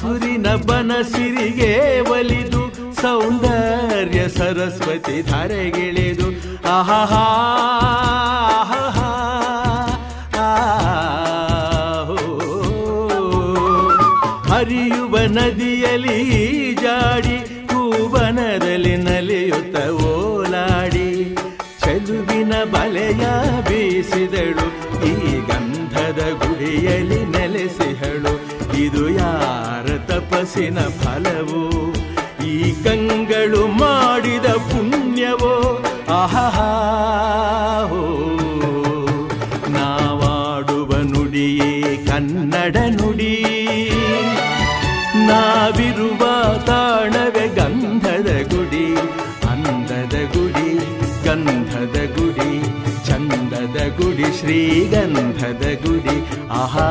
ಹಸುರಿನ ಬನಸಿರಿಗೆ ಒಲಿದು ಸೌಂದರ್ಯ ಸರಸ್ವತಿ ಧಾರೆಗಿಳಿದು ಆಹಾ ಹರಿಯುವ ನದಿಯಲ್ಲಿ ಜಾಡಿ ಹೂವನದಲ್ಲಿ ನಲಿಯುತ್ತ ಓಲಾಡಿ ಚೆಲುವಿನ ಬಲೆಯ ಬೀಸಿದಳು ಈ ಗಂಧದ ಗುಡಿಯಲ್ಲಿ ನೆಲೆಸಿಹಳು ಇದು ಯಾರ ತಪಸ್ಸಿನ ಫಲವೋ ಈ ಕಂಗಳು ಮಾಡಿದ ಪುಣ್ಯವೋ ಆಹಾ ನಾವಾಡುವ ನುಡಿಯೇ ಕನ್ನಡ ನುಡಿ ನಾವಿರುವ ತಾಣವೇ ಗಂಧದ ಗುಡಿ ಅಂದದ ಗುಡಿ ಗಂಧದ ಗುಡಿ ಚಂದದ ಗುಡಿ ಶ್ರೀಗಂಧದ ಗುಡಿ ಆಹಾ